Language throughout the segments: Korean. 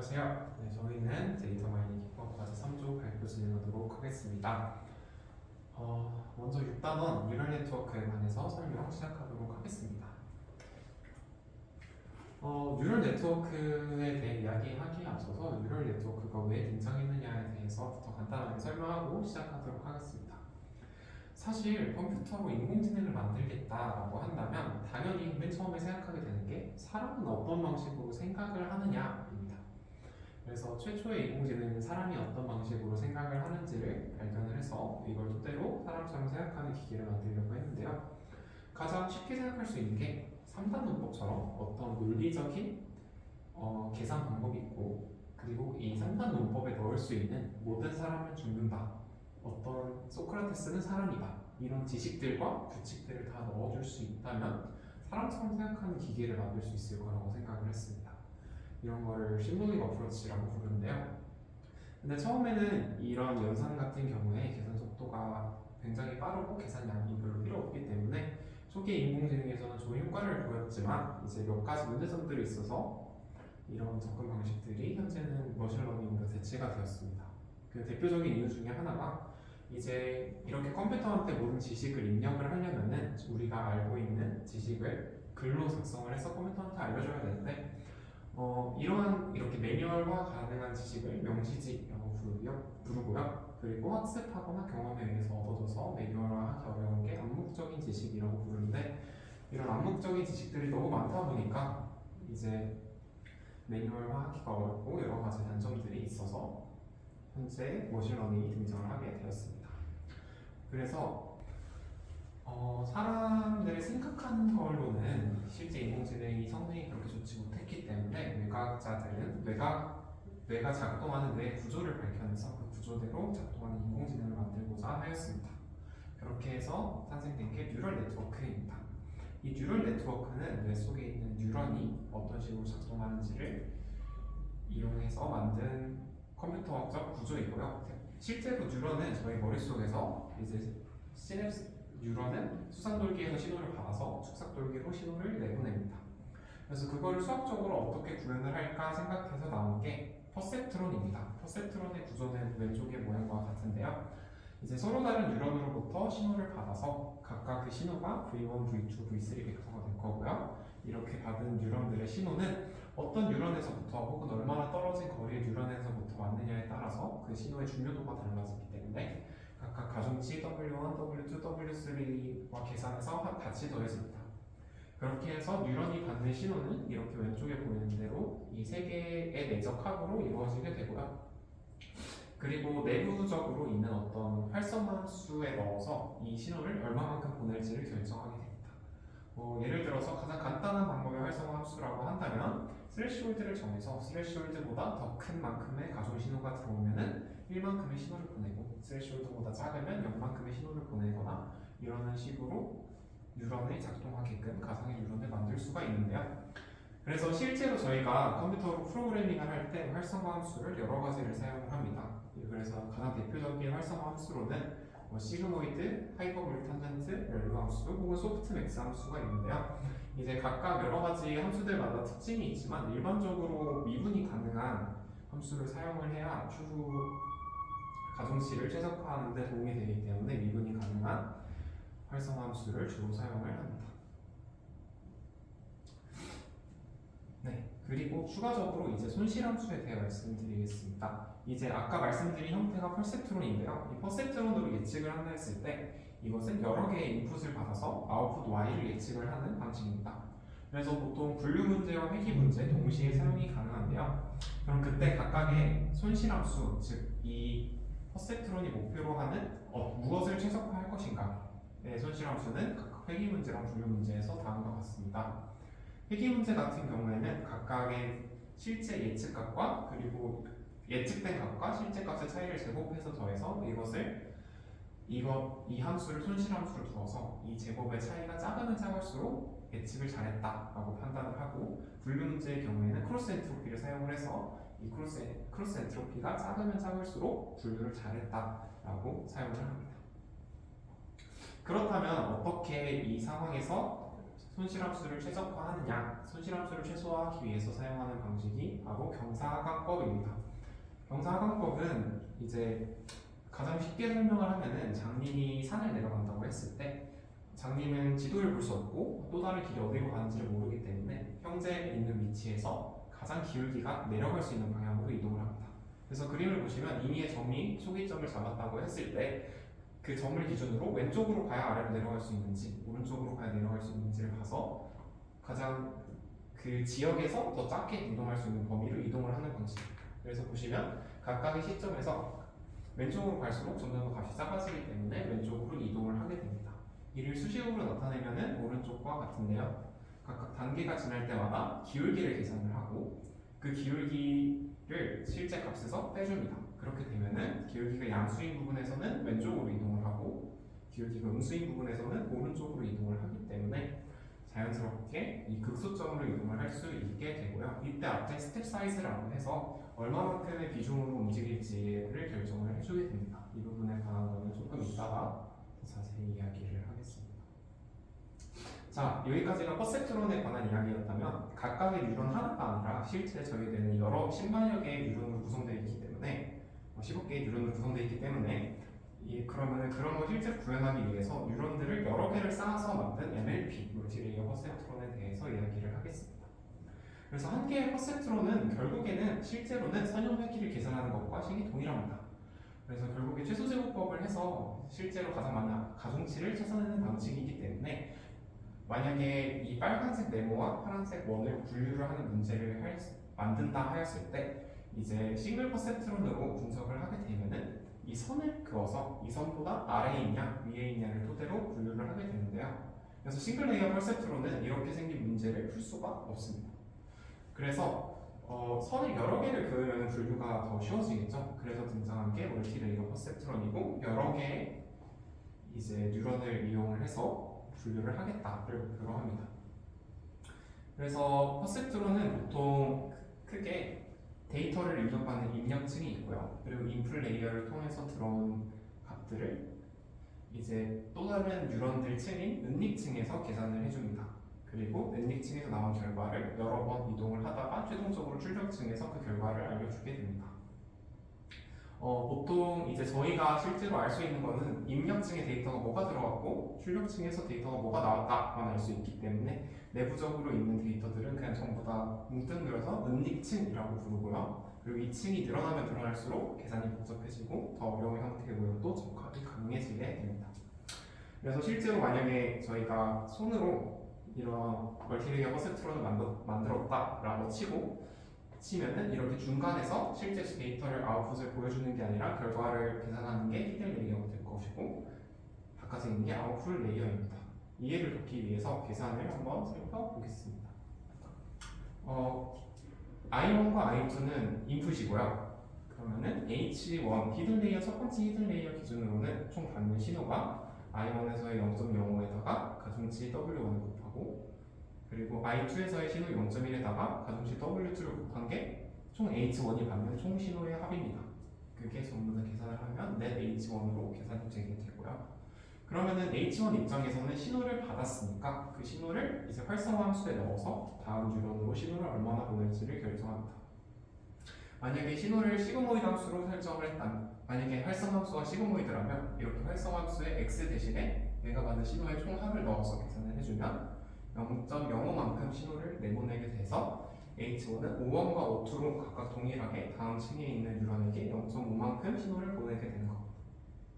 안녕하세요. 네, 저희는 데이터 마이닝 기법 과제 3조 발표 진행하도록 하겠습니다. 먼저 6단원 뉴럴 네트워크에 관해서 설명 시작하도록 하겠습니다. 뉴럴 네트워크에 대해 이야기하기에 앞서서 뉴럴 네트워크가 왜 등장했느냐에 대해서부터 간단하게 설명하고 시작하도록 하겠습니다. 사실 컴퓨터로 인공지능을 만들겠다라고 한다면 당연히 맨 처음에 생각하게 되는 게 사람은 어떤 방식으로 생각을 하느냐입니다. 그래서 최초의 인공지능은 사람이 어떤 방식으로 생각을 하는지를 발견을 해서 이걸 토대로 사람처럼 생각하는 기계를 만들려고 했는데요. 가장 쉽게 생각할 수 있는 게 3단 논법처럼 어떤 논리적인 계산 방법이 있고, 그리고 이 3단 논법에 넣을 수 있는 모든 사람은 죽는다, 어떤 소크라테스는 사람이다, 이런 지식들과 규칙들을 다 넣어줄 수 있다면 사람처럼 생각하는 기계를 만들 수 있을 거라고 생각을 했습니다. 이런 거를 심볼릭 어프로치라고 부르는데요. 근데 처음에는 이런 연산 같은 경우에 계산 속도가 굉장히 빠르고 계산량이 별로 필요 없기 때문에 초기 인공지능에서는 좋은 효과를 보였지만 이제 몇 가지 문제점들이 있어서 이런 접근 방식들이 현재는 머신러닝으로 대체가 되었습니다. 그 대표적인 이유 중에 하나가 이제 이렇게 컴퓨터한테 모든 지식을 입력을 하려면은 우리가 알고 있는 지식을 글로 작성을 해서 컴퓨터한테 알려줘야 되는데 이러한 이렇게 매뉴얼화 가능한 지식을 명시지라고 부르고요. 그리고 학습하거나 경험에 의해서 얻어져서 매뉴얼화하기 어려운 게 암묵적인 지식이라고 부르는데, 이런 암묵적인 지식들이 너무 많다 보니까 이제 매뉴얼화하기가 어렵고 여러 가지 단점들이 있어서 현재 머신러닝이 등장을 하게 되었습니다. 그래서 사람들이 생각하는 걸로는 실제 인공지능이 성능이 그렇게 좋지 못했기 때문에 뇌과학자들은 뇌가 작동하는 뇌 구조를 밝혀내서 그 구조대로 작동하는 인공지능을 만들고자 하였습니다. 그렇게 해서 탄생된 게 뉴럴 네트워크입니다. 이 뉴럴 네트워크는 뇌 속에 있는 뉴런이 어떤 식으로 작동하는지를 이용해서 만든 컴퓨터학적 구조이고요. 실제로 뉴런은 저희 머릿속에서 이제 뉴런은 수상돌기에서 신호를 받아서 축삭돌기로 신호를 내보냅니다. 그래서 그거를 수학적으로 어떻게 구현을 할까 생각해서 나온 게 퍼셉트론입니다. 퍼셉트론의 구조는 왼쪽의 모양과 같은데요. 이제 서로 다른 뉴런으로부터 신호를 받아서 각각 그 신호가 V1, V2, V3 벡터가 될 거고요. 이렇게 받은 뉴런들의 신호는 어떤 뉴런에서부터 혹은 얼마나 떨어진 거리의 뉴런에서부터 왔느냐에 따라서 그 신호의 중요도가 달라지기 때문에 각각 가중치 W1, W2, W3와 계산해서 같이 더해집니다. 그렇게 해서 뉴런이 받는 신호는 이렇게 왼쪽에 보이는 대로 이 세 개의 내적 합으로 이루어지게 되고요. 그리고 내부적으로 있는 어떤 활성함수에 넣어서 이 신호를 얼마만큼 보낼지를 결정하게 됩니다. 예를 들어서 가장 간단한 방법의 활성함수라고 한다면 스레시홀드를 정해서 스레시홀드보다 더 큰 만큼의 가중 신호가 들어오면은 1만큼의 신호를 보내고 스레시홀드보다 작으면 0만큼의 신호를 보내거나 이러는 식으로 뉴런이 작동하게끔 가상의 뉴런을 만들 수가 있는데요. 그래서 실제로 저희가 컴퓨터로 프로그래밍을 할 때 활성화 함수를 여러 가지를 사용을 합니다. 그래서 가장 대표적인 활성화 함수로는 시그모이드, 하이퍼볼릭 탄젠트, 렐루 함수 혹은 소프트맥스 함수가 있는데요. 이제 각각 여러 가지 함수들마다 특징이 있지만 일반적으로 미분이 가능한 함수를 사용을 해야 추후 가중치를 최적화하는 데 도움이 되기 때문에 미분이 가능한 활성화 함수를 주로 사용을 합니다. 네, 그리고 추가적으로 이제 손실함수에 대해 말씀드리겠습니다. 이제 아까 말씀드린 형태가 퍼셉트론인데요. 이 퍼셉트론으로 예측을 한다 했을 때 이것은 여러 개의 인풋을 받아서 아웃풋 Y를 예측을 하는 방식입니다. 그래서 보통 분류 문제와 회귀 문제 동시에 사용이 가능한데요. 그럼 그때 각각의 손실함수, 즉 이 퍼셉트론이 목표로 하는 무엇을 최적화할 것인가의 손실함수는 각각 회귀 문제랑 분류 문제에서 다음과 같습니다. 회귀 문제 같은 경우에는 각각의 실제 예측값과 그리고 예측된 값과 실제 값의 차이를 제곱해서 더해서 이 함수를 손실함수로 두어서 이 제곱의 차이가 작으면 작을수록 예측을 잘했다라고 판단을 하고, 분류 문제의 경우에는 크로스 엔트로피를 사용을 해서 이 크로스 엔트로피가 작으면 작을수록 분류를 잘했다라고 사용을 합니다. 그렇다면 어떻게 이 상황에서 손실함수를 최적화하느냐? 손실함수를 최소화하기 위해서 사용하는 방식이 바로 경사하강법입니다. 경사하강법은 이제 가장 쉽게 설명을 하면은 장님이 산을 내려간다고 했을 때 장님은 지도를 볼 수 없고 또 다른 길이 어디로 가는지를 모르기 때문에 현재 있는 위치에서 가장 기울기가 내려갈 수 있는 방향으로 이동을 합니다. 그래서 그림을 보시면 임의의 점이 초기점을 잡았다고 했을 때 그 점을 기준으로 왼쪽으로 가야 아래로 내려갈 수 있는지 오른쪽으로 가야 내려갈 수 있는지를 봐서 가장 그 지역에서 더 작게 이동할 수 있는 범위로 이동을 하는 방식입니다. 그래서 보시면 각각의 시점에서 왼쪽으로 갈수록 점점 더 값이 작아지기 때문에 왼쪽으로 이동을 하게 됩니다. 이를 수식으로 나타내면은 오른쪽과 같은데요. 각각 단계가 지날 때마다 기울기를 계산을 하고 그 기울기를 실제 값에서 빼줍니다. 그렇게 되면은 기울기가 양수인 부분에서는 왼쪽으로 이동을 하고 기울기가 음수인 부분에서는 오른쪽으로 이동을 하기 때문에 자연스럽게 이 극소점으로 이동을 할 수 있게 되고요. 이때 앞에 스텝 사이즈라고 해서 얼마만큼의 비중으로 움직일지를 결정을 해주게 됩니다. 이 부분에 관한 거는 조금 이따가 더 자세히 이야기를 하겠습니다. 자, 여기까지가 퍼셉트론에 관한 이야기였다면 각각의 뉴런 하나가 아니라 실제 저희들은 여러 10만여 개의 뉴런으로 구성되어 있기 때문에 15개의 뉴런으로 구성되어 있기 때문에 그러면 그런 걸 실제 구현하기 위해서 뉴런들을 여러 개를 쌓아서 만든 MLP, 멀티레이어 퍼셉트론에 대해서 이야기를 하겠습니다. 그래서 한 개의 퍼셉트론은 결국에는 실제로는 선형 회기를 계산하는 것과 식이 동일합니다. 그래서 결국에 최소제곱법을 해서 실제로 가장 많은 가중치를 찾아내는 방식이기 때문에 만약에 이 빨간색 네모와 파란색 원을 분류를 하는 문제를 만든다 하였을 때 이제 싱글 퍼셉트론으로 분석을 하게 되면은 이 선을 그어서 이 선보다 아래에 있냐 위에 있냐를 토대로 분류를 하게 되는데요. 그래서 싱글 레이어 퍼셉트론은 이렇게 생긴 문제를 풀 수가 없습니다. 그래서 선을 여러 개를 그으면 분류가 더 쉬워지겠죠. 그래서 등장한 게 멀티 레이어 퍼셉트론이고 여러 개의 이제 뉴런을 이용을 해서 분류를 하겠다를 목표로 합니다. 그래서 퍼셉트론은 보통 크게 데이터를 입력하는 입력층이 있고요. 그리고 인풋 레이어를 통해서 들어온 값들을 이제 또 다른 뉴런들 층인 은닉층에서 계산을 해줍니다. 그리고 은닉층에서 나온 결과를 여러 번 이동을 하다가 최종적으로 출력층에서 그 결과를 알려주게 됩니다. 보통 이제 저희가 실제로 알 수 있는 거는 입력층에 데이터가 뭐가 들어갔고 출력층에서 데이터가 뭐가 나왔다만 알 수 있기 때문에 내부적으로 있는 데이터들은 그냥 전부 다 뭉뚱그려서 은닉층이라고 부르고요. 그리고 이 층이 늘어나면 늘어날수록 계산이 복잡해지고 더 어려운 형태의 모형도 적합히 가능해지게 됩니다. 그래서 실제로 만약에 저희가 손으로 이런 멀티레이어 퍼셉트론을 만들었다라고 치면은 이렇게 중간에서 실제 데이터를 아웃풋을 보여주는 게 아니라 결과를 계산하는 게 히든 레이어가 될 것이고 바깥에 있는 게 아웃풋 레이어입니다. 이해를 돕기 위해서 계산을 한번 살펴보겠습니다. I1과 I2는 인풋이고요. 그러면은 H1 히든 레이어 첫 번째 히든 레이어 기준으로는 총 받는 신호가 I1에서의 0.05에다가 가중치 W1을 곱하고 그리고 I2에서의 신호 0.1에다가 가중치 W2를 곱한 게 총 H1이 받는 총 신호의 합입니다. 그게 전부 다 계산을 하면 net H1으로 계산이 되게 되고요. 그러면은 H1 입장에서는 신호를 받았으니까 그 신호를 이제 활성화 함수에 넣어서 다음 뉴런으로 신호를 얼마나 보낼지를 결정합니다. 만약에 신호를 시그모이드 함수로 설정을 했다면 만약에 활성화 함수가 시그모이드라면 이렇게 활성화 함수의 x 대신에 내가 받은 신호의 총합을 넣어서 계산을 해주면 0.05만큼 신호를 내보내게 돼서 H1은 O1과 O2로 각각 동일하게 다음 층에 있는 뉴런에게 0.5만큼 신호를 보내게 되는 겁니다.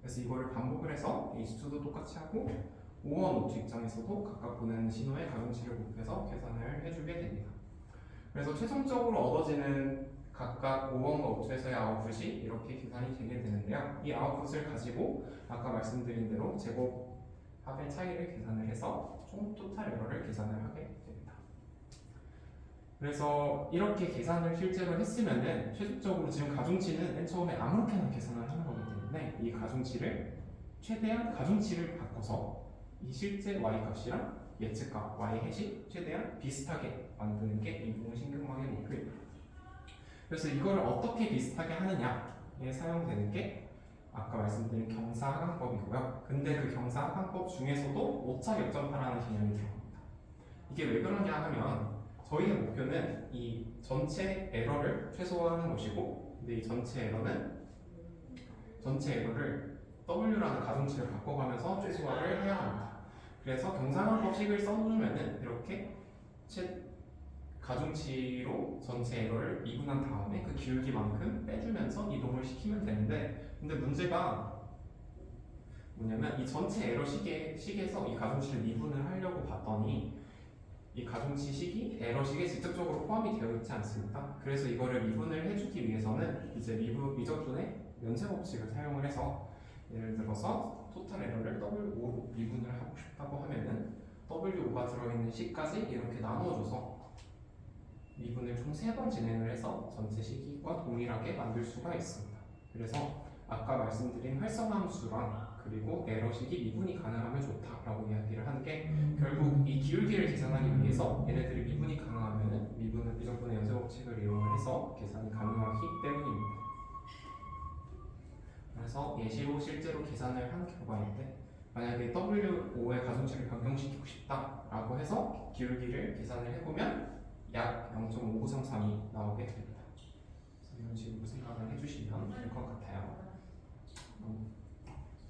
그래서 이거를 반복을 해서 H2도 똑같이 하고 O1, O2 입장에서도 각각 보내는 신호의 가중치를 곱해서 계산을 해주게 됩니다. 그래서 최종적으로 얻어지는 각각 O1과 O2에서의 아웃풋이 이렇게 계산이 되게 되는데요. 이 아웃풋을 가지고 아까 말씀드린 대로 제곱합의 차이를 계산을 해서 총 토탈 에러를 계산을 하게 됩니다. 그래서 이렇게 계산을 실제로 했으면은 최종적으로 지금 가중치는 맨 처음에 아무렇게나 계산을 하는 거기 때문에 이 가중치를 최대한 가중치를 바꿔서 이 실제 y 값이랑 예측값 y 해시 최대한 비슷하게 만드는 게 인공신경망의 목표입니다. 그래서 이걸 어떻게 비슷하게 하느냐에 사용되는 게 아까 말씀드린 경사하강법이고요. 근데 그 경사하강법 중에서도 오차 역전파라는 개념이 들어갑니다. 이게 왜 그러냐 하면 저희의 목표는 이 전체 에러를 최소화하는 것이고, 근데 이 전체 에러를 W라는 가중치를 바꿔가면서 최소화를 해야 합니다. 그래서 경사방법식을 써주면은 이렇게 가중치로 전체 에러를 미분한 다음에 그 기울기만큼 빼주면서 이동을 시키면 되는데, 근데 문제가 뭐냐면 이 전체 에러 식에서 이 가중치를 미분을 하려고 봤더니 이 가중치 식이 에러 식에 직접적으로 포함이 되어 있지 않습니다. 그래서 이거를 미분을 해주기 위해서는 이제 미적분의 면체 법칙을 사용을 해서, 예를 들어서 토탈 에러를 W5로 미분을 하고 싶다고 하면은 W5가 들어있는 식까지 이렇게 나눠줘서 미분을 총 3번 진행을 해서 전체 식과 동일하게 만들 수가 있습니다. 그래서 아까 말씀드린 활성함수랑 그리고 에러식이 미분이 가능하면 좋다라고 이야기를 한 게, 결국 이 기울기를 계산하기 위해서 얘네들이 미분이 가능하면 미분은 미적분의 연쇄법칙을 이용을 해서 계산이 가능하기 때문입니다. 그래서 예시로 실제로 계산을 한 결과인데, 만약에 W5의 가중치를 변경시키고 싶다라고 해서 기울기를 계산을 해보면 약 0.59332 나오게 됩니다. 그래서 이런 식으로 생각을 해주시면 될 것 같아요.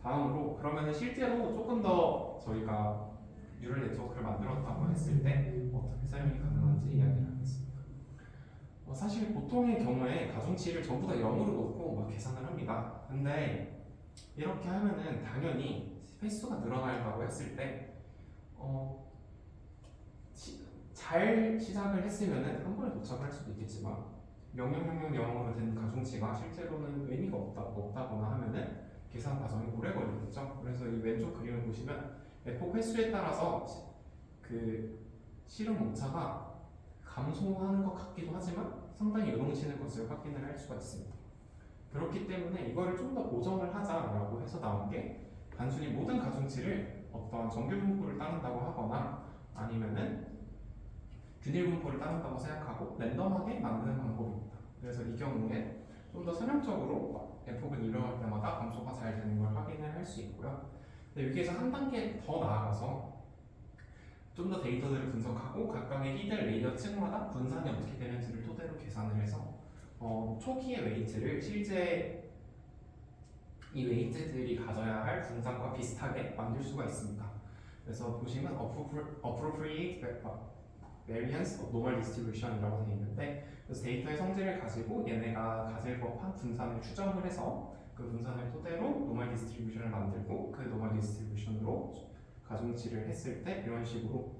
다음으로, 그러면 실제로 조금 더 저희가 뉴럴 네트워크를 만들었다고 했을 때 어떻게 사용이 가능한지 이야기를 하겠습니다. 사실 보통의 경우에 가중치를 전부 다 0으로 놓고 막 계산을 합니다. 근데 이렇게 하면은 당연히 횟수가 늘어난다고 했을 때 잘 시작을 했으면은 한 번에 도착을 할 수도 있겠지만 0.000으로 된 가중치가 실제로는 의미가 없다거나 하면은 계산 과정이 오래 걸리겠죠. 그래서 이 왼쪽 그림을 보시면 에포 횟수에 따라서 그 실험 오차가 감소하는 것 같기도 하지만 상당히 요동치는 것을 확인을 할 수가 있습니다. 그렇기 때문에 이거를 좀 더 보정을 하자라고 해서 나온 게, 단순히 모든 가중치를 어떤 정규 분포를 따른다고 하거나 아니면은 균일 분포를 따른다고 생각하고 랜덤하게 만드는 방법입니다. 그래서 이 경우에 좀 더 설명적으로 F가 일어날 때마다 감소가 잘 되는 걸 확인을 할 수 있고요. 근데 여기에서 한 단계 더 나아가서 좀 더 데이터들을 분석하고 각각의 히든 레이어 층마다 분산이 어떻게 되는지를 토대로 계산을 해서 초기의 웨이트를 실제 이 웨이트들이 가져야 할 분산과 비슷하게 만들 수가 있습니다. 그래서 보시면 appropriate variance of normal distribution이라고 되어 있는데, 그래서 데이터의 성질을 가지고 얘네가 가질 법한 분산을 추정을 해서 그 분산을 토대로 normal distribution을 만들고, 그 normal distribution으로 가중치를 했을 때 이런 식으로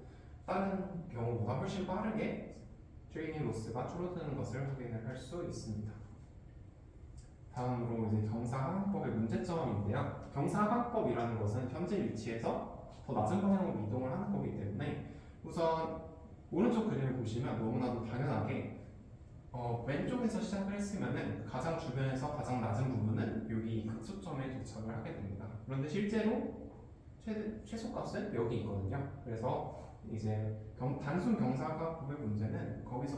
다른 경우보다 훨씬 빠르게 트레이닝 로스가 줄어드는 것을 확인을 할 수 있습니다. 다음으로 이제 경사하강법의 문제점인데요. 경사하강법이라는 것은 현재 위치에서 더 낮은 방향으로 이동을 하는 거기 때문에, 우선 오른쪽 그림을 보시면 너무나도 당연하게 왼쪽에서 시작을 했으면은 가장 주변에서 가장 낮은 부분은 여기 극소점에 도착을 하게 됩니다. 그런데 실제로 최소값은 여기 있거든요. 그래서 이제 단순 경사각법의 문제는 거기서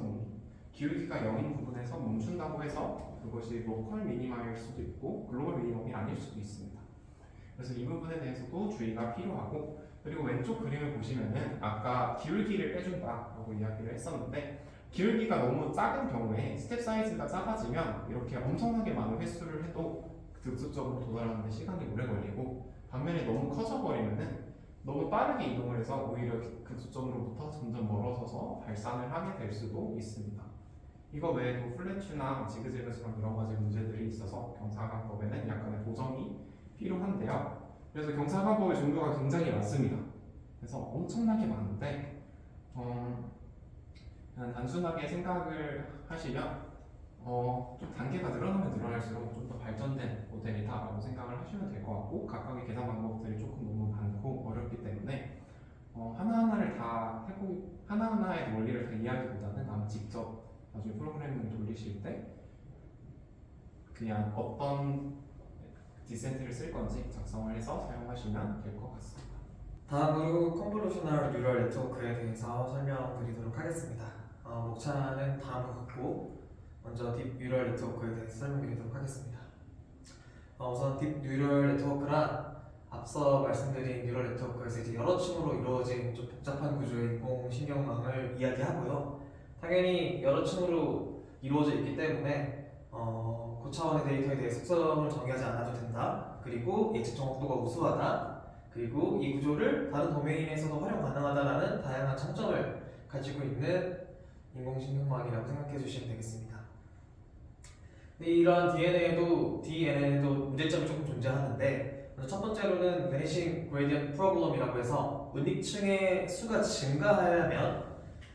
기울기가 0인 부분에서 멈춘다고 해서 그것이 로컬 미니마일 수도 있고 글로벌 미니멈이 아닐 수도 있습니다. 그래서 이 부분에 대해서도 주의가 필요하고, 그리고 왼쪽 그림을 보시면은 아까 기울기를 빼준다라고 이야기를 했었는데, 기울기가 너무 작은 경우에 스텝 사이즈가 작아지면 이렇게 엄청나게 많은 횟수를 해도 극소점으로 도달하는 데 시간이 오래 걸리고, 반면에 너무 커져버리면은 너무 빠르게 이동을 해서 오히려 극소점으로부터 점점 멀어져서 발산을 하게 될 수도 있습니다. 이거 외에도 플래튜나 지그재그처럼 여러 가지 문제들이 있어서 경사각법에는 약간의 보정이 필요한데요. 그래서 경사각법의 종류가 굉장히 많습니다. 그래서 엄청나게 많은데 그냥 단순하게 생각을 하시면 좀 단계가 늘어나면 늘어날수록 좀 더 발전된 모델이다라고 생각을 하시면 될 것 같고, 각각의 계산 방법들이 조금 너무 많고 어렵기 때문에 하나하나를 다 해보고 하나하나의 원리를 다 이해하기보다는 아마 직접 나중에 프로그래밍을 돌리실 때 그냥 어떤 디센트를 쓸 건지 작성을 해서 사용하시면 될 것 같습니다. 다음으로 컨볼루셔널 뉴럴 네트워크에 대해서 설명드리도록 하겠습니다. 목차는 다음과 같고, 먼저 딥 뉴럴 네트워크에 대해서 설명드리도록 하겠습니다. 우선 딥 뉴럴 네트워크란 앞서 말씀드린 뉴럴 네트워크에서 이제 여러 층으로 이루어진 좀 복잡한 구조의 인공신경망을 이야기하고요. 당연히 여러 층으로 이루어져 있기 때문에 고차원의 데이터에 대해 속성을 정의하지 않아도 된다. 그리고 예측 정확도가 우수하다. 그리고 이 구조를 다른 도메인에서도 활용 가능하다라는 다양한 장점을 가지고 있는 인공신경망이라고 생각해 주시면 되겠습니다. 근데 이러한 DNA에도 문제점이 조금 존재하는데 첫 번째로는 Vanishing Gradient Problem이라고 해서 은닉층의 수가 증가하려면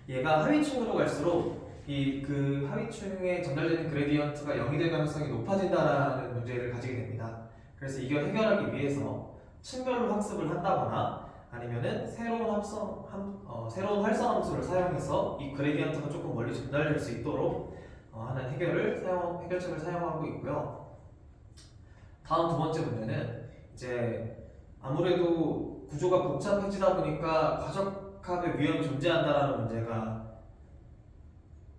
얘가 하위층으로 갈수록 그 하위층에 전달되는 그레디언트가 0이 될 가능성이 높아진다라는 문제를 가지게 됩니다. 그래서 이걸 해결하기 위해서 층별로 학습을 한다거나 아니면은 새로운 활성 함수를 사용해서 이 그레디언트가 조금 멀리 전달될 수 있도록 하는 해결책을 사용하고 있고요. 다음 두 번째 문제는 이제 아무래도 구조가 복잡해지다 보니까 과적합의 위험이 존재한다라는 문제가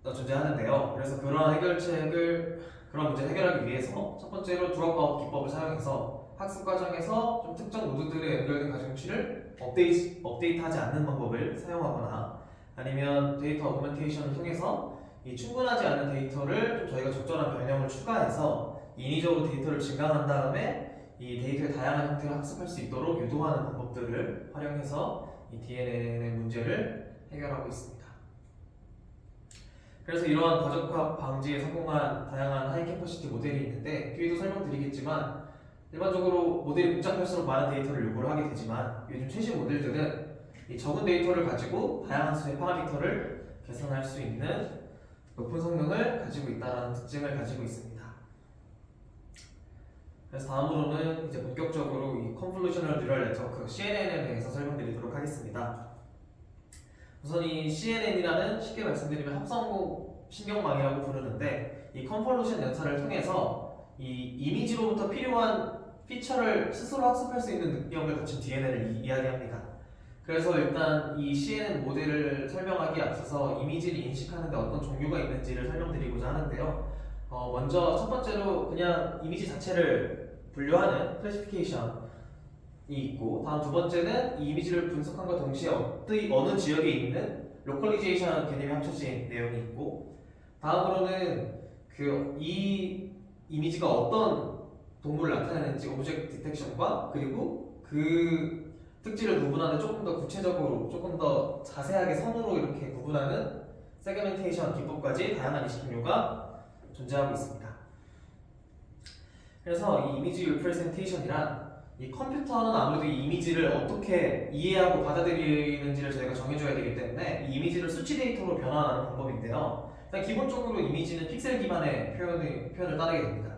존재하는데요. 그래서 그런 문제를 해결하기 위해서 첫 번째로 드롭아웃 기법을 사용해서 학습 과정에서 좀 특정 노드들에 연결된 가중치를 업데이트하지 않는 방법을 사용하거나 아니면 데이터 어그멘테이션을 통해서 이 충분하지 않은 데이터를 좀 저희가 적절한 변형을 추가해서 인위적으로 데이터를 증강한 다음에 이 데이터의 다양한 형태를 학습할 수 있도록 유도하는 방법들을 활용해서 이 DNN의 문제를 해결하고 있습니다. 그래서 이러한 과적합 방지에 성공한 다양한 하이캐퍼시티 모델이 있는데 뒤에도 설명드리겠지만 일반적으로 모델이 복잡할수록 많은 데이터를 요구를 하게 되지만 요즘 최신 모델들은 이 적은 데이터를 가지고 다양한 수의 파라미터를 계산할 수 있는 높은 성능을 가지고 있다는 특징을 가지고 있습니다. 그래서 다음으로는 이제 본격적으로 이 Convolutional Neural Network CNN에 대해서 설명드리도록 하겠습니다. 우선 이 CNN이라는 쉽게 말씀드리면 합성 신경망이라고 부르는데 이 컨볼루션 연산을 통해서 이 이미지로부터 필요한 피처를 스스로 학습할 수 있는 능력을 갖춘 DNN을 이야기합니다. 그래서 일단 이 CNN 모델을 설명하기에 앞서서 이미지를 인식하는데 어떤 종류가 있는지를 설명드리고자 하는데요. 먼저 첫 번째로 그냥 이미지 자체를 분류하는 클래시피케이션이 있고 다음 두 번째는 이 이미지를 분석함과 동시에 어느 지역에 있는 로컬리제이션 개념이 합쳐진 내용이 있고 다음으로는 이 이미지가 어떤 동물을 나타내는지 오브젝트 디텍션과 그리고 그 특질을 구분하는 조금 더 구체적으로 조금 더 자세하게 선으로 이렇게 구분하는 세그멘테이션 기법까지 다양한 인식 종류가 존재하고 있습니다. 그래서 이 이미지 리프레젠테이션이란 이 컴퓨터는 아무래도 이 이미지를 어떻게 이해하고 받아들이는지를 저희가 정해줘야 되기 때문에 이 이미지를 수치 데이터로 변환하는 방법인데요. 일단 기본적으로 이미지는 픽셀 기반의 표현을 따르게 됩니다.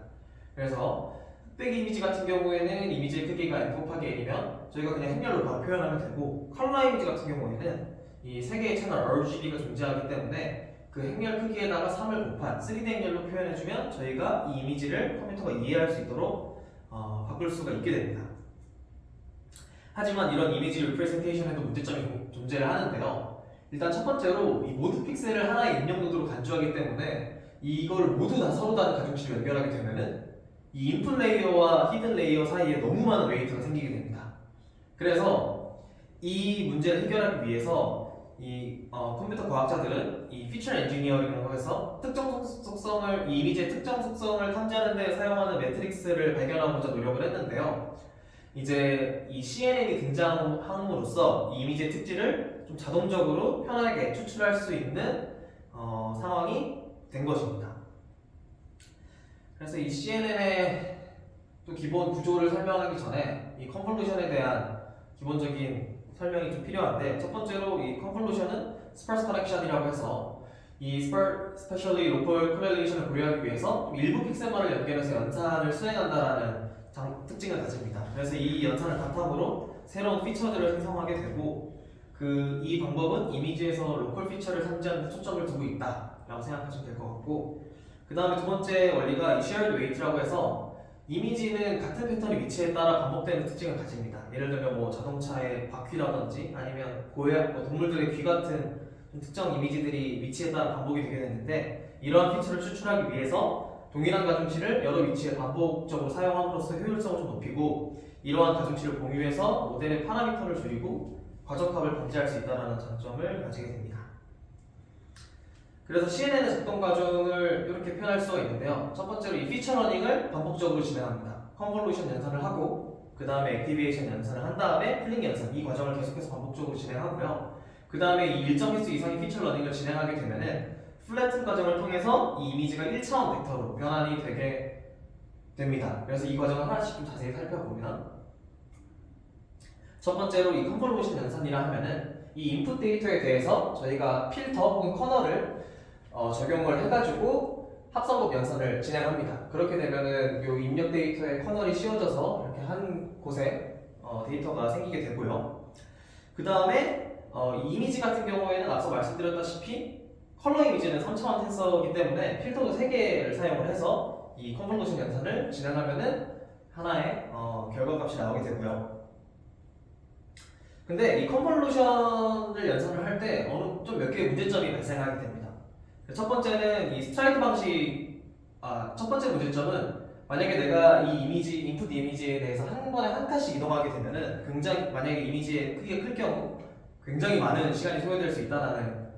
그래서 흑백 이미지 같은 경우에는 이미지의 크기가 n 곱하기 n이면 저희가 그냥 행렬로 바로 표현하면 되고 컬러 이미지 같은 경우에는 이 세 개의 채널 RGB가 존재하기 때문에 그 행렬 크기에다가 3을 곱한 3D 행렬로 표현해주면 저희가 이 이미지를 컴퓨터가 이해할 수 있도록 바꿀 수가 있게 됩니다. 하지만 이런 이미지 리프레젠테이션에도 문제점이 존재를 하는데요. 일단 첫 번째로 이 모든 픽셀을 하나의 입력 노드로 간주하기 때문에 이걸 모두 다 서로 다른 가중치를 연결하게 되면은 이 인풋 레이어와 히든 레이어 사이에 너무 많은 웨이트가 생기게 됩니다. 그래서 이 문제를 해결하기 위해서 이 컴퓨터 과학자들은 이 피처 엔지니어링이라고 해서 이 이미지의 특정 속성을 탐지하는 데 사용하는 매트릭스를 발견하고자 노력을 했는데요. 이제 이 CNN이 등장함으로써 이 이미지의 특질을 좀 자동적으로 편하게 추출할 수 있는 상황이 된 것입니다. 그래서 이 CNN의 또 기본 구조를 설명하기 전에 이 컨볼루션에 대한 기본적인 설명이 좀 필요한데 첫 번째로 이 컨볼루션은 스파스 커넥션이라고 해서 이 스페셜리 로컬 코렐레이션을 고려하기 위해서 일부 픽셀만을 연결해서 연산을 수행한다라는 특징을 가집니다. 그래서 이 연산을 바탕으로 새로운 피처들을 생성하게 되고 이 방법은 이미지에서 로컬 피처를 탐지하는 데 초점을 두고 있다라고 생각하시면 될 것 같고 그 다음에 두 번째 원리가 이 shared weight라고 해서 이미지는 같은 패턴의 위치에 따라 반복되는 특징을 가집니다. 예를 들면 뭐 자동차의 바퀴라든지 아니면 동물들의 귀 같은 특정 이미지들이 위치에 따라 반복이 되게 되는데 이러한 피처를 추출하기 위해서 동일한 가중치를 여러 위치에 반복적으로 사용함으로써 효율성을 좀 높이고 이러한 가중치를 공유해서 모델의 파라미터를 줄이고 과적합을 방지할 수 있다는 장점을 가지게 됩니다. 그래서 CNN의 작동 과정을 이렇게 표현할 수가 있는데요. 첫 번째로 이 피처 러닝을 반복적으로 진행합니다. 컨볼루션 연산을 하고 그 다음에 액티베이션 연산을 한 다음에 플링 연산, 이 과정을 계속해서 반복적으로 진행하고요. 그 다음에 이 일정 횟수 이상의 피처 러닝을 진행하게 되면은 플래튼 과정을 통해서 이 이미지가 1차원 벡터로 변환이 되게 됩니다. 그래서 이 과정을 하나씩 좀 자세히 살펴보면 첫 번째로 이 컨볼루션 연산이라 하면은 이 인풋 데이터에 대해서 저희가 필터 혹은 커널을 적용을 해가지고 합성법 연산을 진행합니다. 그렇게 되면은 이 입력 데이터의 커널이 씌워져서 이렇게 한 곳에 데이터가 생기게 되고요. 그 다음에 이 이미지 같은 경우에는 앞서 말씀드렸다시피 컬러 이미지는 3차원 텐서이기 때문에 필터도 3개를 사용을 해서 이 컨볼루션 연산을 진행하면은 하나의 결과값이 나오게 되고요. 근데 이 컨볼루션을 연산을 할 때 좀 몇 개의 문제점이 발생하게 됩니다. 첫 번째는 이 스트라이드 방식, 첫 번째 문제점은 만약에 내가 이 이미지, 인풋 이미지에 대해서 한 번에 한 칸씩 이동하게 되면은 굉장히, 만약에 이미지의 크기가 클 경우 굉장히 많은 시간이 소요될 수 있다는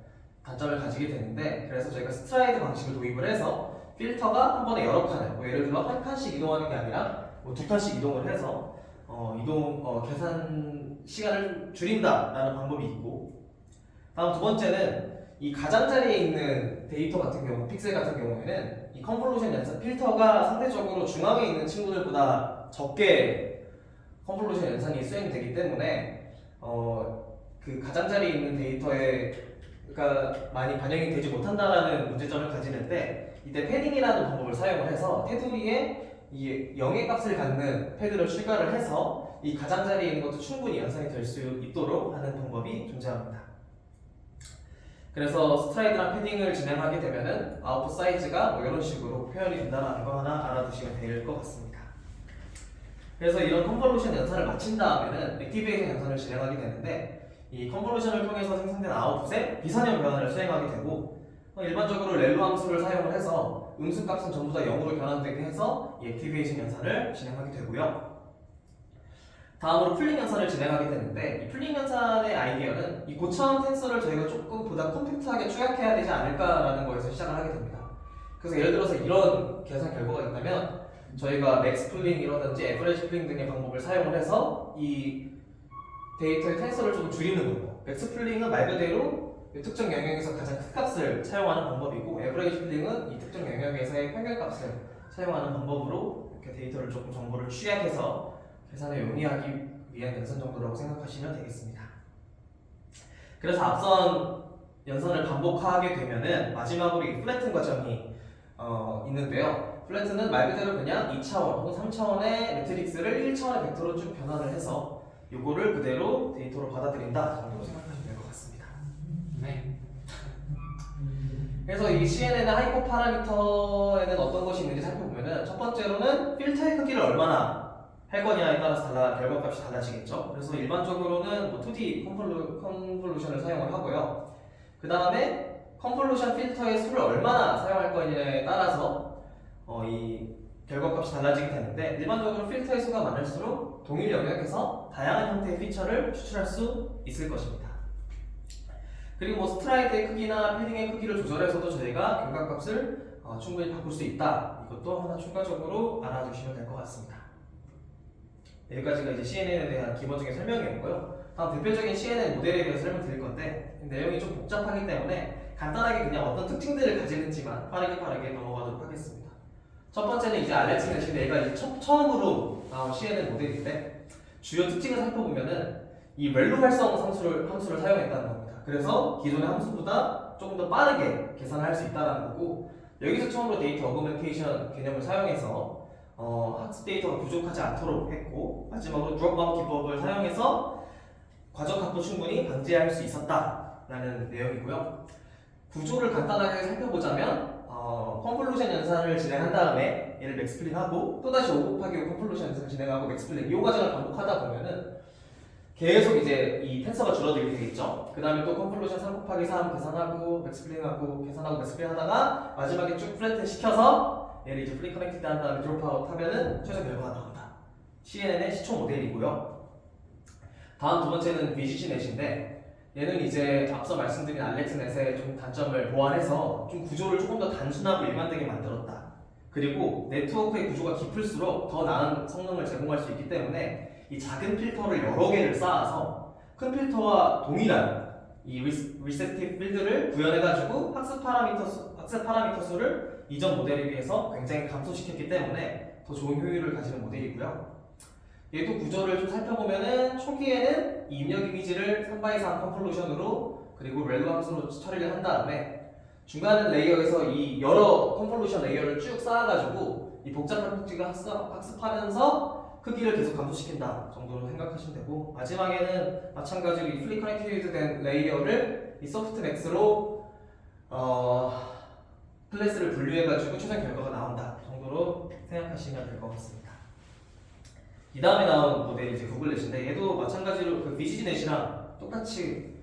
단점을 가지게 되는데, 그래서 저희가 스트라이드 방식을 도입을 해서 필터가 한 번에 여러 칸을, 예를 들어 한 칸씩 이동하는 게 아니라 두 칸씩 이동을 해서 계산 시간을 줄인다라는 방법이 있고, 다음 두 번째는 이 가장자리에 있는 데이터 같은 경우, 픽셀 같은 경우에는 이 컨볼루션 연산 필터가 상대적으로 중앙에 있는 친구들보다 적게 컨볼루션 연산이 수행되기 때문에 그 가장자리에 있는 데이터가 많이 반영이 되지 못한다라는 문제점을 가지는데, 이때 패딩이라는 방법을 사용을 해서 테두리에 이 0의 값을 갖는 패드를 추가를 해서 이 가장자리에 있는 것도 충분히 연산이 될 수 있도록 하는 방법이 존재합니다. 그래서 스트라이드랑 패딩을 진행하게 되면은 아웃풋 사이즈가 이런 식으로 표현이 된다는 거 하나 알아두시면 될 것 같습니다. 그래서 이런 컨볼루션 연산을 마친 다음에는 액티베이션 연산을 진행하게 되는데, 이 컨볼루션을 통해서 생성된 아웃풋에 비선형 변환을 수행하게 되고, 일반적으로 렐로 함수를 사용을 해서 음수 값은 전부 다 0으로 변환되게 해서 이 액티베이션 연산을 진행하게 되고요. 다음으로 플링 연산을 진행하게 되는데, 이 플링 연산의 아이디어는 이 고차원 텐서를 저희가 조금 보다 컴팩트하게 축약해야 되지 않을까라는 거에서 시작을 하게 됩니다. 그래서 예를 들어서 이런 계산 결과가 있다면 저희가 맥스 플링이라든지 에버리지 플링 등의 방법을 사용을 해서 이 데이터의 텐서를 좀 줄이는 방법. 맥스 플링은 말 그대로 특정 영역에서 가장 큰 값을 사용하는 방법이고, 에버리지 플링은 이 특정 영역에서의 평균값을 사용하는 방법으로 이렇게 데이터를 조금 정보를 취약해서 계산을 용이하기 위한 연산 정도라고 생각하시면 되겠습니다. 그래서 앞선 연산을 반복하게 되면은 마지막으로 이 플래튼 과정이 있는데요. 플래튼은 말 그대로 그냥 2차원 혹은 3차원의 매트릭스를 1차원의 벡터로 쭉 변환을 해서 이거를 그대로 데이터로 받아들인다 정도로 생각하시면 될 것 같습니다. 네. 그래서 이 CNN의 하이퍼 파라미터에는 어떤 것이 있는지 살펴보면은, 첫 번째로는 필터의 크기를 얼마나 할 거냐에 따라서 결과값이 달라지겠죠. 그래서 일반적으로는 2D 컨볼루션을 사용을 하고요. 그 다음에 컨볼루션 필터의 수를 얼마나 사용할 거냐에 따라서 이 결과값이 달라지게 되는데, 일반적으로 필터의 수가 많을수록 동일 영역에서 다양한 형태의 피처를 추출할 수 있을 것입니다. 그리고 스트라이드의 크기나 패딩의 크기를 조절해서도 저희가 결과값을 충분히 바꿀 수 있다. 이것도 하나 추가적으로 알아두시면 될 것 같습니다. 여기까지가 이제 CNN에 대한 기본적인 설명이었고요. 다음 대표적인 CNN 모델에 대해서 설명드릴 건데, 내용이 좀 복잡하기 때문에 간단하게 그냥 어떤 특징들을 가지는지만 빠르게 넘어가도록 하겠습니다. 첫 번째는 이제 알렉스 넷이 얘가 이제 처음으로 나온 CNN 모델인데, 주요 특징을 살펴보면은 이 렐로 활성 함수를 사용했다는 겁니다. 그래서 기존의 함수보다 조금 더 빠르게 계산을 할 수 있다는 거고, 여기서 처음으로 데이터 어그멘테이션 개념을 사용해서 학습 데이터가 부족하지 않도록 했고, 마지막으로 드롭아웃 기법을 사용해서 과적합도 충분히 방지할 수 있었다라는 내용이고요. 구조를 간단하게 살펴보자면 컨볼루션 연산을 진행한 다음에 얘를 맥스플링하고 또다시 5 곱하기 5 컨볼루션 연산을 진행하고 맥스플링, 이 과정을 반복하다 보면은 계속 이제 이 텐서가 줄어들게 되겠죠. 그 다음에 또 컨볼루션 3 곱하기 3 계산하고 맥스플링하고 계산하고 맥스플링 하다가 마지막에 쭉 플래튼 시켜서 얘를 이제 플리 커넥티드 한 다음에 드롭아웃 하면은 최종 결과가 나온다. CNN의 시초 모델이고요. 다음 두 번째는 VGG넷인데 얘는 이제 앞서 말씀드린 알렉스넷의 좀 단점을 보완해서 좀 구조를 조금 더 단순하고 일관되게 만들었다. 그리고 네트워크의 구조가 깊을수록 더 나은 성능을 제공할 수 있기 때문에 이 작은 필터를 여러 개를 쌓아서 큰 필터와 동일한 이 리셉티브 필드를 구현해가지고 학습 파라미터 수를 이전 모델에 비해서 굉장히 감소시켰기 때문에 더 좋은 효율을 가지는 모델이고요. 얘도 구조를 좀 살펴보면은 초기에는 이 입력 이미지를 3x3 컨볼루션으로 그리고 렐로 함수로 처리를 한 다음에 중간 레이어에서 이 여러 컨볼루션 레이어를 쭉 쌓아가지고 이 복잡한 특징을 학습하면서 크기를 계속 감소시킨다 정도로 생각하시면 되고 마지막에는 마찬가지로 이 풀리 커넥티드 된 레이어를 이 소프트맥스로 클래스를 분류해가지고 최종 결과가 나온다 정도로 생각하시면 될 것 같습니다. 이 다음에 나온 모델이 이제 구글넷인데 얘도 마찬가지로 그 VGG넷이랑 똑같이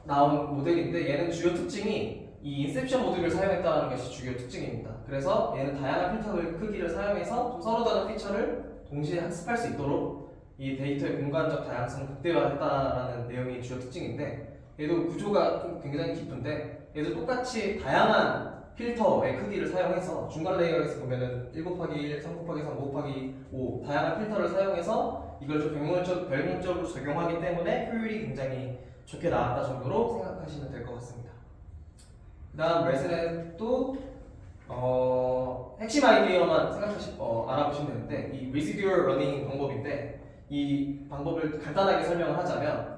나온 모델인데 얘는 주요 특징이 이 인셉션 모듈을 사용했다는 것이 주요 특징입니다. 그래서 얘는 다양한 필터 크기를 사용해서 좀 서로 다른 피처를 동시에 학습할 수 있도록 이 데이터의 공간적 다양성을 극대화했다는 내용이 주요 특징인데 얘도 구조가 좀 굉장히 깊은데 얘도 똑같이 다양한 필터의 크기를 사용해서 중간 레이어에서 보면은 1 곱하기 1, 3 곱하기 3, 5 곱하기 5 다양한 필터를 사용해서 이걸 좀 별문적으로 적용하기 때문에 효율이 굉장히 좋게 나왔다 정도로 생각하시면 될 것 같습니다. 그 다음 레슨도 핵심 아이디어만 알아보시면 되는데 이 residual running 방법인데 이 방법을 간단하게 설명을 하자면